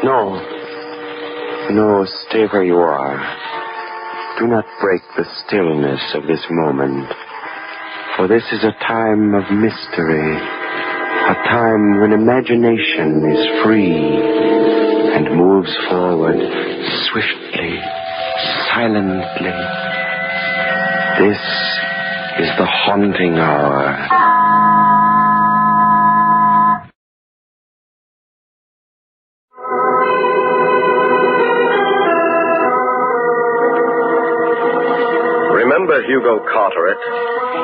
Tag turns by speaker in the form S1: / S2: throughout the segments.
S1: No. No, stay where you are. Do not break the stillness of this moment. For this is a time of mystery. A time when imagination is free and moves forward swiftly, silently. This is the haunting hour.
S2: Remember Hugo Carteret?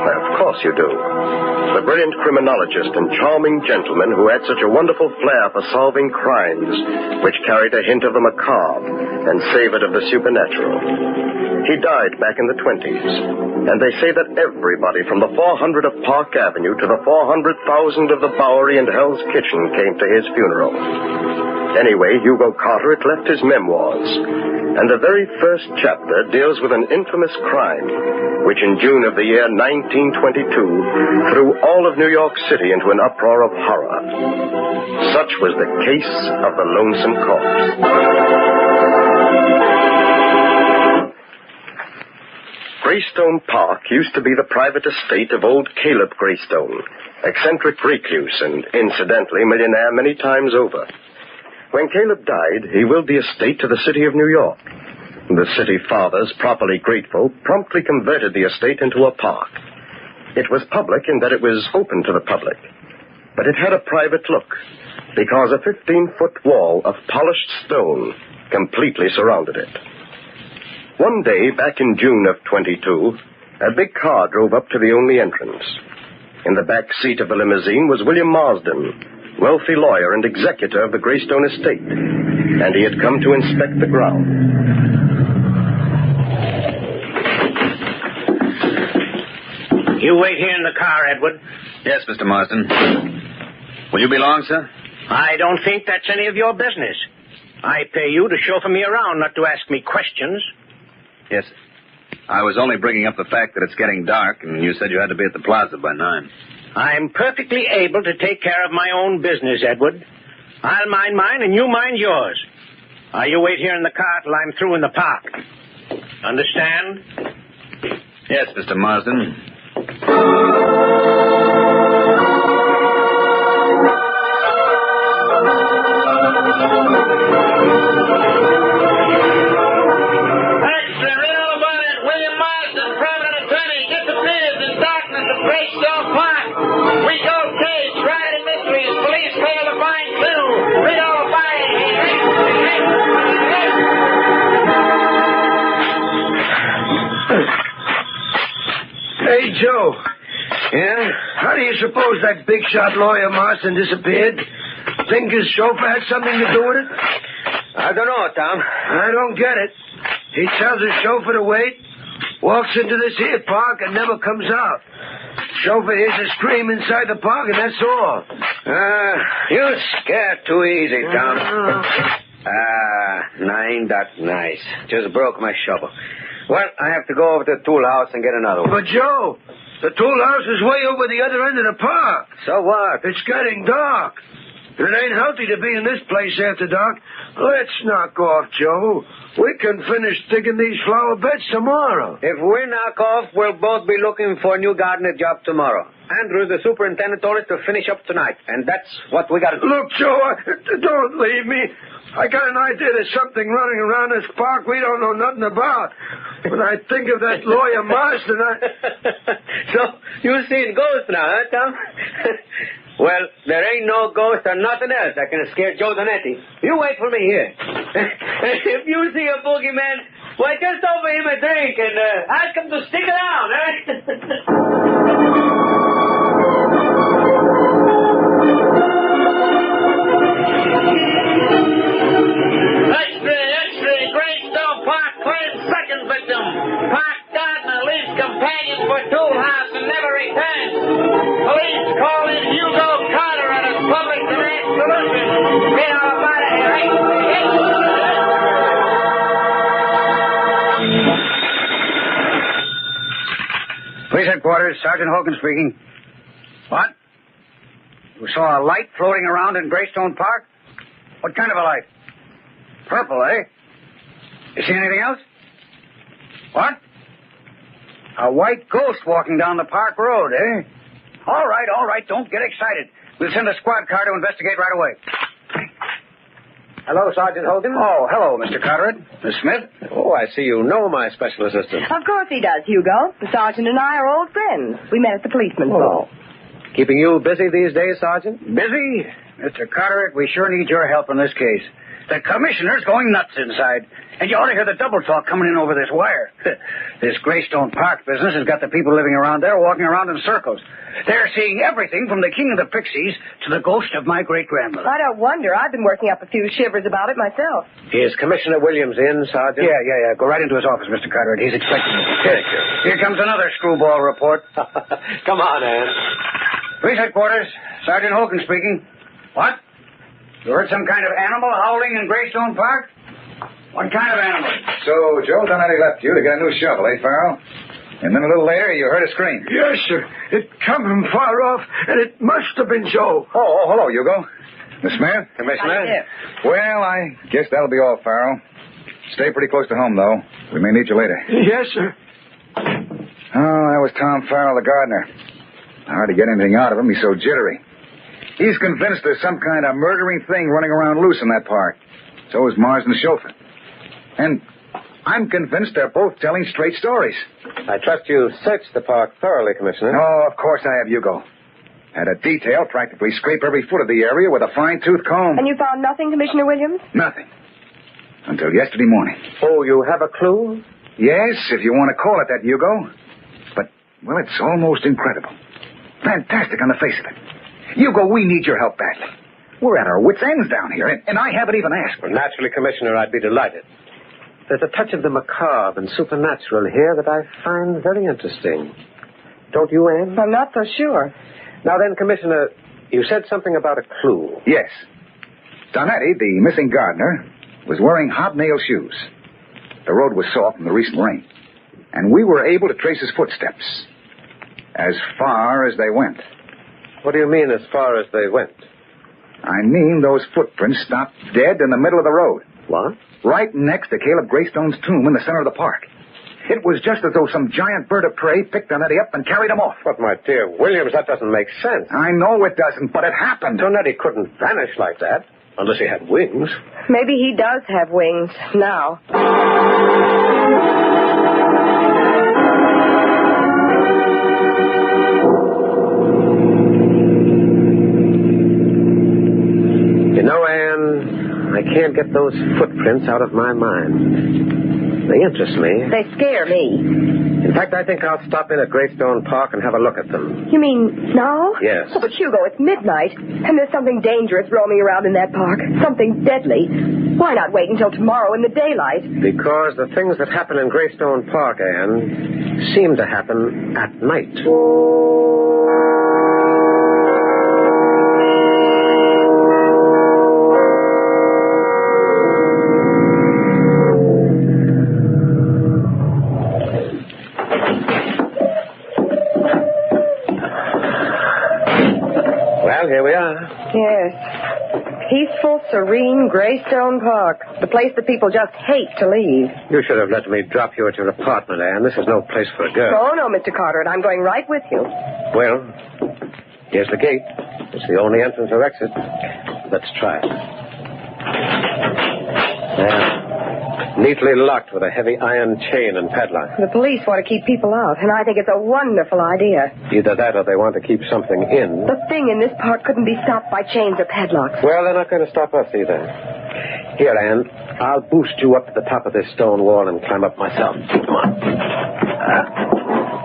S2: Of course you do. The brilliant criminologist and charming gentleman who had such a wonderful flair for solving crimes, which carried a hint of the macabre and savored of the supernatural. He died back in the 20s, and they say that everybody from the 400 of Park Avenue to the 400,000 of the Bowery and Hell's Kitchen came to his funeral. Anyway, Hugo Carteret left his memoirs, and the very first chapter deals with an infamous crime, which in June of the year 1922 threw all of New York City into an uproar of horror. Such was the case of the Lonesome Corpse. Greystone Park used to be the private estate of old Caleb Greystone, eccentric recluse and, incidentally, millionaire many times over. When Caleb died, he willed the estate to the city of New York. The city fathers, properly grateful, promptly converted the estate into a park. It was public in that it was open to the public, but it had a private look, because a 15-foot wall of polished stone completely surrounded it. One day, back in June of 22, a big car drove up to the only entrance. In the back seat of the limousine was William Marsden, wealthy lawyer and executor of the Greystone estate, and he had come to inspect the ground.
S3: You wait here in the car, Edward.
S4: Yes, Mr. Marsden. Will you be long, sir?
S3: I don't think that's any of your business. I pay you to chauffeur me around, not to ask me questions.
S4: Yes, sir. I was only bringing up the fact that it's getting dark, and you said you had to be at the plaza by 9.
S3: I'm perfectly able to take care of my own business, Edward. I'll mind mine, and you mind yours. You wait here in the car till I'm through in the park. Understand?
S4: Yes, Mr. Marsden.
S5: Greystone Park. We go case, Friday mysteries, police fail to find clue. Read all about it.
S6: Hey, Joe. Yeah? How do you suppose that big shot lawyer Marston disappeared? Think his chauffeur had something to do with it?
S3: I don't know, Tom.
S6: I don't get it. He tells his chauffeur to wait, walks into this here park, and never comes out. Chauffeur hears a scream inside the park, and that's all.
S3: You scared too easy, Tom. That's nice. Just broke my shovel. Well, I have to go over to the tool house and get another one.
S6: But, Joe, the tool house is way over the other end of the park.
S3: So what?
S6: It's getting dark. It ain't healthy to be in this place after dark. Let's knock off, Joe. We can finish digging these flower beds tomorrow.
S3: If we knock off, we'll both be looking for a new gardener job tomorrow. Andrew, the superintendent, told us to finish up tonight, and that's what we got to do.
S6: Look, Joe, don't leave me. I got an idea there's something running around this park we don't know nothing about. When I think of that lawyer Marston,
S3: So, you seen ghosts now, huh, Tom? Well, there ain't no ghost or nothing else that can scare Joe Donetti. You wait for me here. If you see a boogeyman, why, just offer him a drink and ask him to stick around, eh?
S5: Extra, Greystone Park claims second victim. Park gardener leaves companion for tool house and never returns. Police call in Hugo Carter at a public direct solution. Read all about it here.
S7: Police headquarters, Sergeant Hogan speaking. What? You saw a light floating around in Greystone Park? What kind of a light? Purple, eh? You see anything else? What? A white ghost walking down the park road, eh? All right. Don't get excited. We'll send a squad car to investigate right away.
S3: Hello, Sergeant Hogan.
S7: Oh, hello, Mr. Carteret. Miss Smith?
S3: Oh, I see you know my special assistant.
S8: Of course he does, Hugo. The sergeant and I are old friends. We met at the policeman's ball.
S3: Keeping you busy these days, Sergeant?
S7: Busy? Mr. Carteret, we sure need your help in this case. The commissioner's going nuts inside. And you ought to hear the double talk coming in over this wire. This Greystone Park business has got the people living around there walking around in circles. They're seeing everything from the king of the pixies to the ghost of my great-grandmother.
S8: I don't wonder. I've been working up a few shivers about it myself.
S3: Is Commissioner Williams in, Sergeant?
S7: Yeah. Go right into his office, Mr. Carteret. He's expecting you.
S3: Thank you.
S7: Here comes another screwball report.
S3: Come on, Ann.
S7: Police headquarters. Sergeant Hogan speaking. What? You heard some kind of animal howling in Greystone Park? What kind of animal?
S9: So, Joe Donetti left you to get a new shovel, eh, Farrell? And then a little later, you heard a scream.
S6: Yes, sir. It come from far off, and it must have been Joe.
S9: Oh, hello, Hugo. Miss Smith?
S3: Commissioner?
S9: Well, I guess that'll be all, Farrell. Stay pretty close to home, though. We may need you later.
S6: Yes, sir.
S9: Oh, that was Tom Farrell, the gardener. Hard to get anything out of him. He's so jittery. He's convinced there's some kind of murdering thing running around loose in that park. So is Mars and the chauffeur. And I'm convinced they're both telling straight stories.
S3: I trust you searched the park thoroughly, Commissioner.
S9: Oh, of course I have, Hugo. Had a detail practically scrape every foot of the area with a fine-tooth comb.
S8: And you found nothing, Commissioner Williams?
S9: Nothing. Until yesterday morning.
S3: Oh, you have a clue?
S9: Yes, if you want to call it that, Hugo. But, well, it's almost incredible. Fantastic on the face of it. Hugo, we need your help badly. We're at our wits' ends down here, and I haven't even asked.
S3: Well, naturally, Commissioner, I'd be delighted. There's a touch of the macabre and supernatural here that I find very interesting. Don't you, Anne?
S8: I'm not so sure.
S3: Now then, Commissioner, you said something about a clue.
S9: Yes. Donetti, the missing gardener, was wearing hobnail shoes. The road was soft from the recent rain, and we were able to trace his footsteps as far as they went.
S3: What do you mean, as far as they went?
S9: I mean those footprints stopped dead in the middle of the road.
S3: What?
S9: Right next to Caleb Greystone's tomb in the center of the park. It was just as though some giant bird of prey picked Donetti up and carried him off.
S3: But, my dear Williams, that doesn't make sense.
S9: I know it doesn't, but it happened.
S3: Donetti couldn't vanish like that, unless he had wings.
S8: Maybe he does have wings now.
S3: You know, Anne, I can't get those footprints out of my mind. They interest me.
S8: They scare me.
S3: In fact, I think I'll stop in at Greystone Park and have a look at them.
S8: You mean now?
S3: Yes.
S8: Oh, but Hugo, it's midnight, and there's something dangerous roaming around in that park. Something deadly. Why not wait until tomorrow in the daylight?
S3: Because the things that happen in Greystone Park, Anne, seem to happen at night. Well, here we are.
S8: Yes. Peaceful, serene Greystone Park. The place that people just hate to leave.
S3: You should have let me drop you at your apartment, Anne. This is no place for a girl.
S8: Oh, no, Mr. Carteret. I'm going right with you.
S3: Well, here's the gate. It's the only entrance or exit. Let's try it. There. Neatly locked with a heavy iron chain and padlock.
S8: The police want to keep people out, and I think it's a wonderful idea.
S3: Either that or they want to keep something in.
S8: The thing in this park couldn't be stopped by chains or padlocks.
S3: Well, they're not going to stop us either. Here, Anne, I'll boost you up to the top of this stone wall and climb up myself. Come on.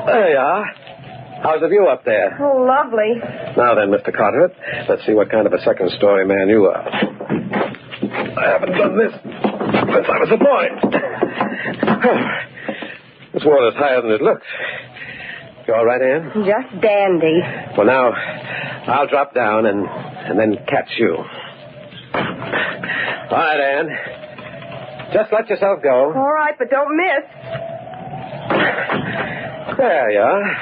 S3: There you are. How's the view up there?
S8: Oh, lovely.
S3: Now then, Mr. Carteret, let's see what kind of a second-story man you are. I haven't done this since I was a boy. This wall is higher than it looks. You all right, Anne?
S8: Just dandy.
S3: Well, now, I'll drop down and then catch you. All right, Anne. Just let yourself go.
S8: All right, but don't miss.
S3: There you are.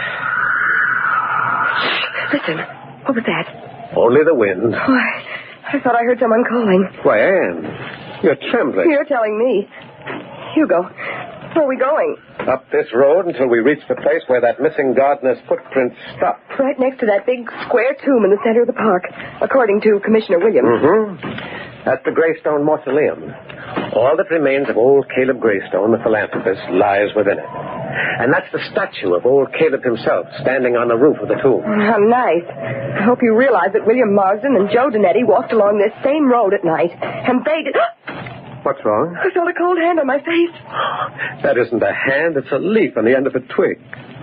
S8: Listen, what was that?
S3: Only the wind.
S8: Oh, I thought I heard someone calling.
S3: Why, Anne,
S2: You're trembling.
S8: You're telling me. Hugo, where are we going?
S2: Up this road until we reach the place where that missing gardener's footprints stop.
S8: Right next to that big square tomb in the center of the park, according to Commissioner Williams.
S2: Mm-hmm. That's the Greystone Mausoleum. All that remains of old Caleb Greystone, the philanthropist, lies within it. And that's the statue of old Caleb himself, standing on the roof of the tomb.
S8: How nice. I hope you realize that William Marsden and Joe Donetti walked along this same road at night, and they did...
S2: What's wrong?
S8: I felt a cold hand on my face.
S2: That isn't a hand, it's a leaf on the end of a twig.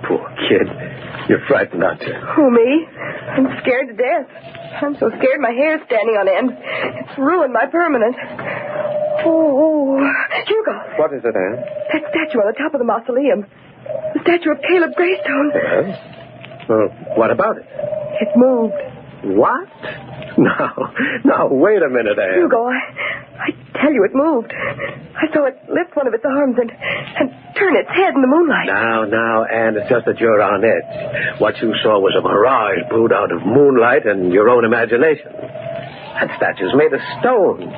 S2: Poor kid. You're frightened, aren't you?
S8: Who, me? I'm scared to death. I'm so scared my hair's standing on end. It's ruined my permanent. Oh, Hugo.
S2: What is it, Anne?
S8: That statue on the top of the mausoleum. The statue of Caleb Greystone.
S2: Yes? Well, what about it?
S8: It moved.
S2: What? No, wait a minute, Anne.
S8: Hugo, I tell you, it moved. I saw it lift one of its arms and turn its head in the moonlight.
S2: Now, Anne, it's just that you're on edge. What you saw was a mirage brewed out of moonlight and your own imagination. That statue's made of stone.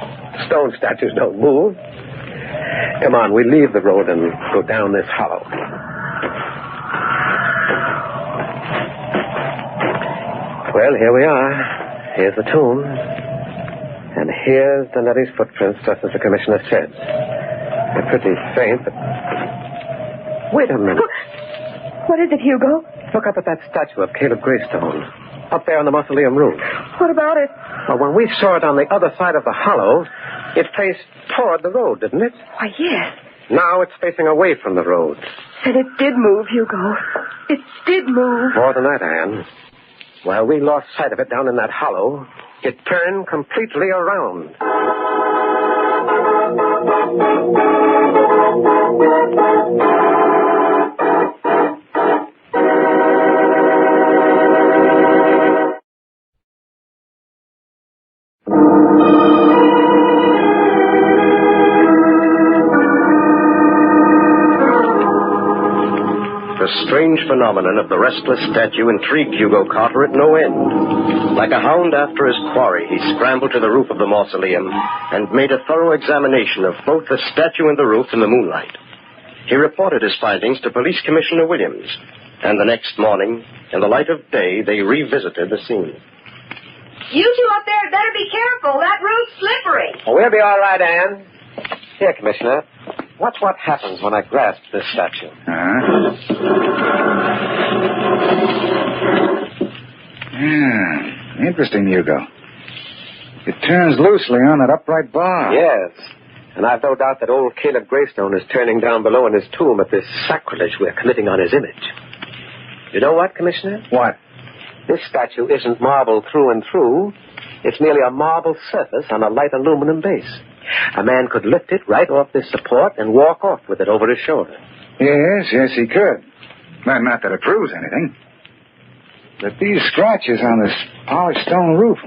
S2: Stone statues don't move. Come on, we leave the road and go down this hollow. Well, here we are. Here's the tomb. And here's Donetti's footprints, just as the commissioner said. They're pretty faint, but... Wait a minute.
S8: What is it, Hugo?
S2: Look up at that statue of Caleb Greystone. Up there on the mausoleum roof.
S8: What about it?
S2: Well, when we saw it on the other side of the hollow, it faced toward the road, didn't it?
S8: Why, yes.
S2: Now it's facing away from the road.
S8: And it did move, Hugo. It did move.
S2: More than that, Anne. While we lost sight of it down in that hollow, it turned completely around. The strange phenomenon of the restless statue intrigued Hugo Carter at no end. Like a hound after his quarry, he scrambled to the roof of the mausoleum and made a thorough examination of both the statue and the roof in the moonlight. He reported his findings to Police Commissioner Williams, and the next morning, in the light of day, they revisited the scene.
S10: You two up there better be careful. That roof's slippery.
S2: Oh, we'll be all right, Anne. Here, Commissioner. Watch what happens when I grasp this statue.
S9: Yeah, interesting, Hugo. It turns loosely on that upright bar.
S2: Yes. And I've no doubt that old Caleb Greystone is turning down below in his tomb at this sacrilege we're committing on his image. You know what, Commissioner?
S9: What?
S2: This statue isn't marble through and through. It's merely a marble surface on a light aluminum base. A man could lift it right off this support and walk off with it over his shoulder.
S9: Yes, he could. Well, not that it proves anything. But these scratches on this polished stone roof,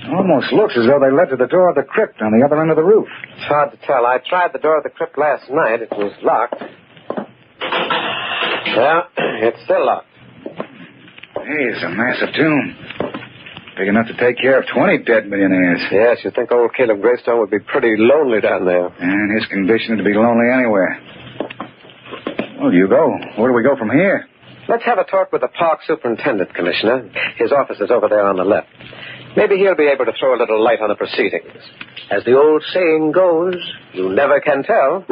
S9: almost looks as though they led to the door of the crypt on the other end of the roof.
S2: It's hard to tell. I tried the door of the crypt last night. It was locked. Yeah, it's still locked.
S9: Hey, it's a massive tomb. Big enough to take care of 20 dead millionaires.
S2: Yes, you'd think old Caleb Greystone would be pretty lonely down there.
S9: And his condition to be lonely anywhere. Well, Hugo, where do we go from here?
S2: Let's have a talk with the park superintendent, Commissioner. His office is over there on the left. Maybe he'll be able to throw a little light on the proceedings. As the old saying goes, you never can tell.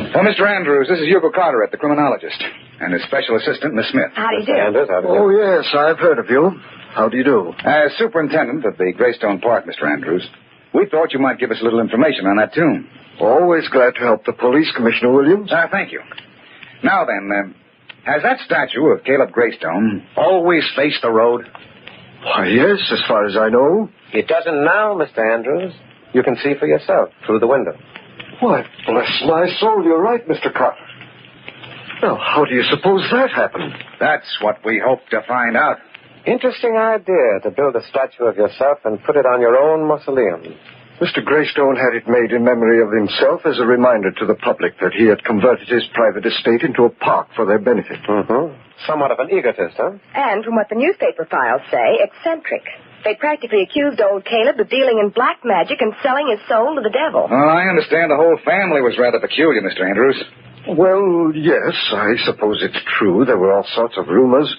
S9: Well, Mr. Andrews, this is Hugo Carter, the criminologist, and his special assistant, Miss Smith.
S8: How do you do?
S2: Andrews, how do you do?
S6: Oh, yes, I've heard of you. How do you do?
S9: As superintendent of the Greystone Park, Mr. Andrews, we thought you might give us a little information on that tomb.
S6: Always glad to help the police, Commissioner Williams.
S9: Thank you. Now then, has that statue of Caleb Greystone always faced the road?
S6: Why, yes, as far as I know.
S2: It doesn't now, Mr. Andrews. You can see for yourself through the window.
S6: Why, bless my soul, you're right, Mr. Carter. Now, how do you suppose that happened?
S9: That's what we hope to find out.
S2: Interesting idea to build a statue of yourself and put it on your own mausoleum. Mr. Greystone had it made in memory of himself as a reminder to the public that he had converted his private estate into a park for their benefit.
S1: Mm-hmm. Somewhat of an egotist, huh?
S8: And from what the newspaper files say, eccentric. They practically accused old Caleb of dealing in black magic and selling his soul to the devil.
S9: Well, I understand the whole family was rather peculiar, Mr. Andrews.
S2: Well, yes, I suppose it's true. There were all sorts of rumors.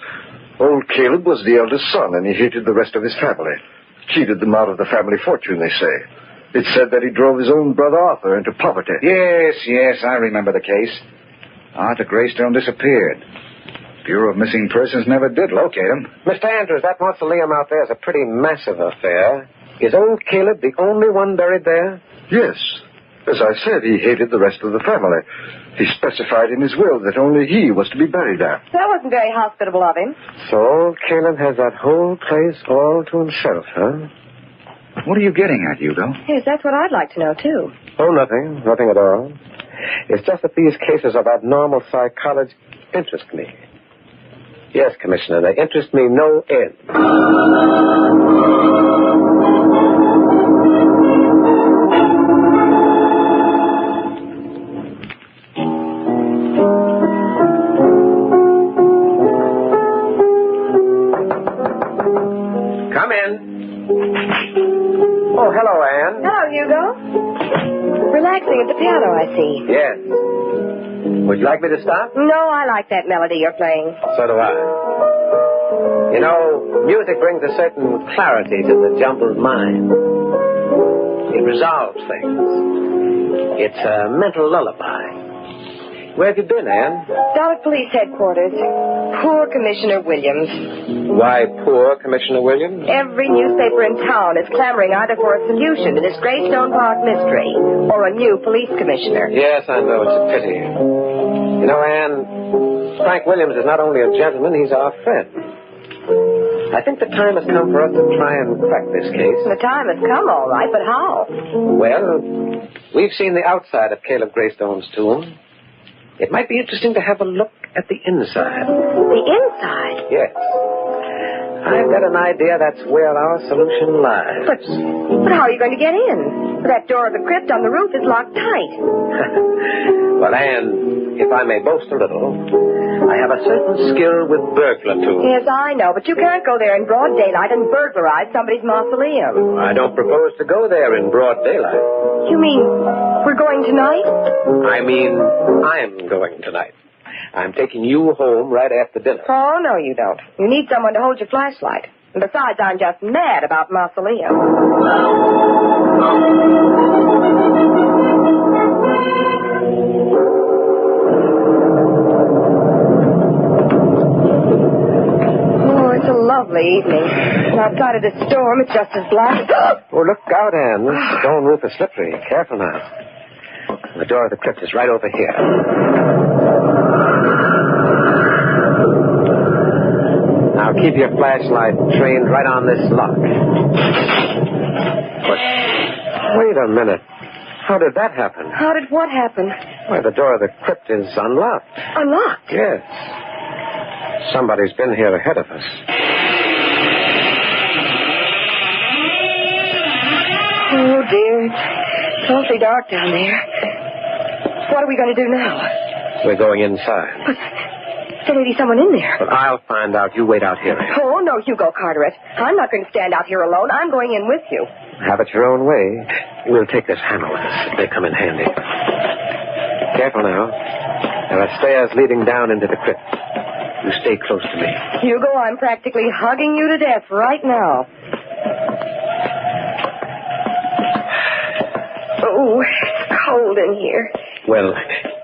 S2: Old Caleb was the eldest son, and he hated the rest of his family. Cheated them out of the family fortune, they say. It said that he drove his own brother Arthur into poverty.
S9: Yes, I remember the case. Arthur Greystone disappeared. Bureau of Missing Persons never did locate him.
S1: Mr. Andrews, that mausoleum out there is a pretty massive affair. Is old Caleb the only one buried there?
S2: Yes. As I said, he hated the rest of the family. He specified in his will that only he was to be buried there.
S8: That wasn't very hospitable of him.
S1: So old Caleb has that whole place all to himself, huh?
S9: What are you getting at, Hugo?
S8: Yes, that's what I'd like to know, too.
S1: Oh, nothing. Nothing at all. It's just that these cases of abnormal psychology interest me. Yes, Commissioner, they interest me no end. Come in. Oh, hello, Anne.
S8: Hello, Hugo. Relaxing at the piano, I see.
S1: Yes. Would you like me to stop?
S8: No, I like that melody you're playing.
S1: So do I. You know, music brings a certain clarity to the jumbled mind. It resolves things. It's a mental lullaby. Where have you been, Anne?
S8: Down at police headquarters. Poor Commissioner Williams.
S1: Why poor Commissioner Williams?
S8: Every newspaper in town is clamoring either for a solution to this Greystone Park mystery or a new police commissioner.
S1: Yes, I know. It's a pity. You know, Anne, Frank Williams is not only a gentleman, he's our friend. I think the time has come for us to try and crack this case.
S8: The time has come, all right, but how?
S1: Well, we've seen the outside of Caleb Greystone's tomb. It might be interesting to have a look at the inside.
S8: The inside?
S1: Yes. I've got an idea that's where our solution lies.
S8: But how are you going to get in? That door of the crypt on the roof is locked tight.
S1: Well, Anne, if I may boast a little, I have a certain skill with burglar tools.
S8: Yes, I know, but you can't go there in broad daylight and burglarize somebody's mausoleum.
S1: I don't propose to go there in broad daylight.
S8: You mean we're going tonight?
S1: I mean, I'm going tonight. I'm taking you home right after dinner.
S8: Oh, no, you don't. You need someone to hold your flashlight. And besides, I'm just mad about mausoleum. Oh, it's a lovely evening. And outside of this storm, it's just as black.
S1: Oh, look out, Anne. This stone roof is slippery. Careful now. The door of the crypt is right over here. Now keep your flashlight trained right on this lock. But wait a minute. How did that happen?
S8: How did what happen?
S1: Why, the door of the crypt is unlocked.
S8: Unlocked?
S1: Yes. Somebody's been here ahead of us.
S8: Oh, dear. It's awfully dark down there. What are we going to do now?
S1: We're going inside.
S8: But there may be someone in there.
S1: But I'll find out. You wait out here.
S8: Oh, no, Hugo Carteret. I'm not going to stand out here alone. I'm going in with you.
S1: Have it your own way. We'll take this hammer with us. It may come in handy. Careful now. There are stairs leading down into the crypt. You stay close to me.
S8: Hugo, I'm practically hugging you to death right now. Oh, it's cold in here.
S1: Well,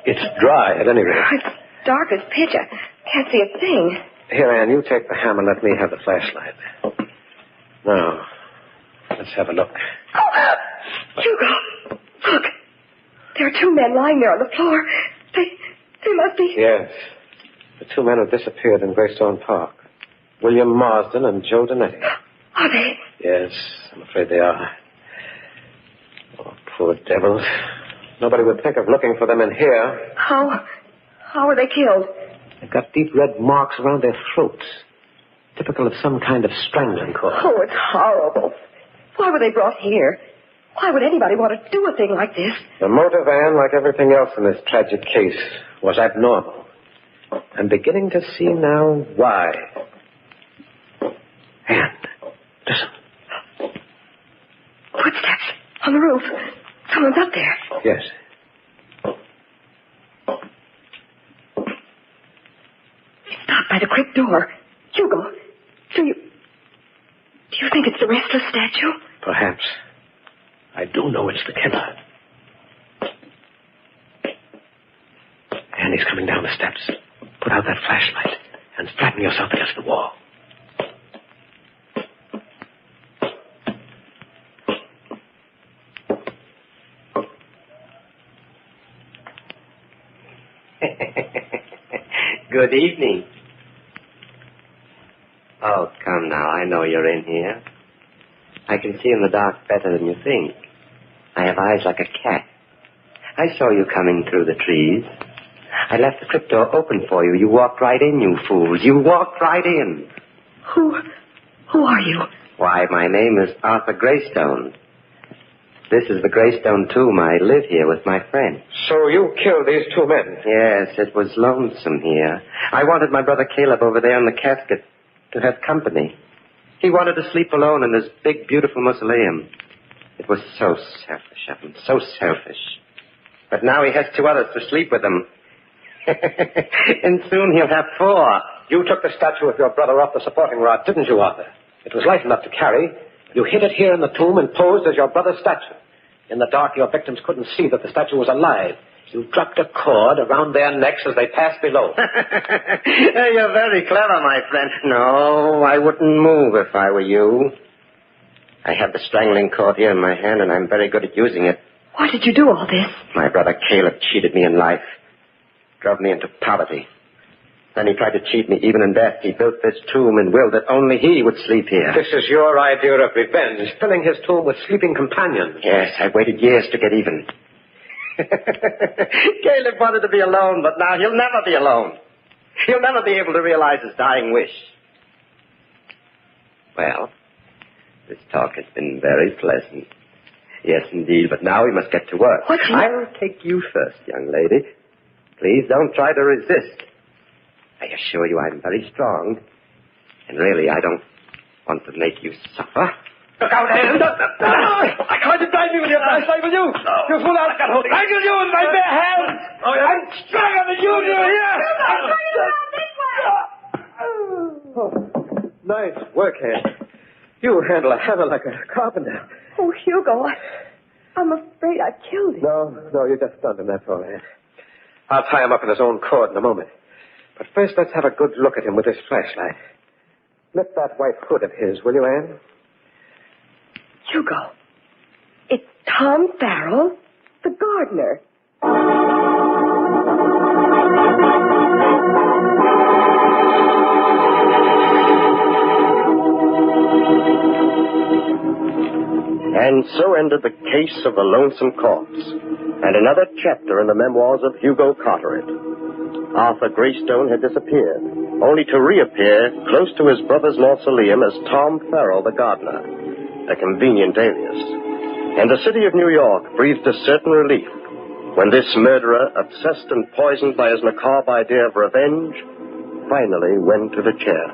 S1: it's dry at any rate.
S8: It's dark as pitch. I can't see a thing.
S1: Here, Anne, you take the hammer. Let me have the flashlight. Now, let's have a look.
S8: Oh, Hugo, look. There are two men lying there on the floor. They must be...
S1: Yes. The two men have disappeared in Greystone Park. William Marsden and Joe Donetti.
S8: Are they?
S1: Yes, I'm afraid they are. Oh, poor devils. Nobody would think of looking for them in here.
S8: How were they killed?
S1: They've got deep red marks around their throats. Typical of some kind of strangling cause.
S8: Oh, it's horrible. Why were they brought here? Why would anybody want to do a thing like this?
S3: The motive, Anne, like everything else in this tragic case, was abnormal. I'm beginning to see now why. Anne, listen.
S8: Footsteps on the roof. Someone's up there.
S3: Yes.
S8: Stopped by the crypt door. Hugo, do you think it's the restless statue?
S3: Perhaps. I do know it's the killer. And he's coming down the steps. Put out that flashlight and flatten yourself against the wall.
S1: Good evening. Oh, come now. I know you're in here. I can see in the dark better than you think. I have eyes like a cat. I saw you coming through the trees. I left the crypt door open for you. You walked right in, you fools. You walked right in.
S8: Who are you?
S1: Why, my name is Arthur Greystone. This is the Greystone tomb. I live here with my friend.
S3: So you killed these two men?
S1: Yes, it was lonesome here. I wanted my brother Caleb over there in the casket to have company. He wanted to sleep alone in this big, beautiful mausoleum. It was so selfish of him, so selfish. But now he has two others to sleep with him. And soon he'll have four.
S3: You took the statue of your brother off the supporting rod, didn't you, Arthur? It was light enough to carry. You hid it here in the tomb and posed as your brother's statue. In the dark, your victims couldn't see that the statue was alive. You dropped a cord around their necks as they passed below.
S1: You're very clever, my friend. No, I wouldn't move if I were you. I have the strangling cord here in my hand, and I'm very good at using it.
S8: Why did you do all this?
S1: My brother Caleb cheated me in life. Drove me into poverty. Then he tried to cheat me even in death. He built this tomb and willed that only he would sleep here.
S3: This is your idea of revenge, filling his tomb with sleeping companions.
S1: Yes, I waited years to get even. Caleb wanted to be alone, but now he'll never be alone. He'll never be able to realize his dying wish. Well, this talk has been very pleasant. Yes, indeed, but now we must get to work. I'll take you first, young lady. Please don't try to resist. I assure you I'm very strong. And really, I don't want to make you suffer.
S3: Look out, Anne! I tried to drive you with your flashlight, will you? You fool, I'll get holding. I can do it with my bare hands! I'm stronger than you do here! Nice work, Anne. You handle a hammer like a carpenter.
S8: Oh, Hugo, I'm afraid I killed him.
S3: No, you just stunned him, that's all, Anne. I'll tie him up in his own cord in a moment. But first, let's have a good look at him with this flashlight. Lift that white hood of his, will you, Anne?
S8: Hugo, it's Tom Farrell, the gardener.
S2: And so ended the case of the Lonesome Corpse, and another chapter in the memoirs of Hugo Carteret. Arthur Greystone had disappeared, only to reappear close to his brother's mausoleum as Tom Farrell, the gardener, a convenient alias. And the city of New York breathed a certain relief when this murderer, obsessed and poisoned by his macabre idea of revenge, finally went to the chair.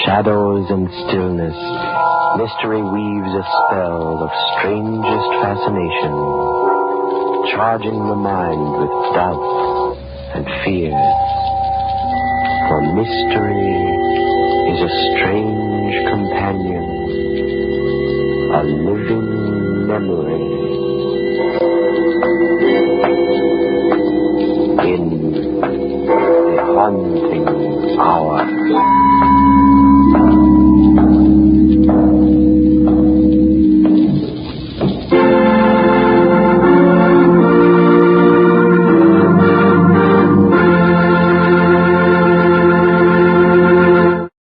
S1: Shadows and stillness, mystery weaves a spell of strangest fascination, charging the mind with doubt and fear. For mystery is a strange companion, a living memory. In the haunting hour.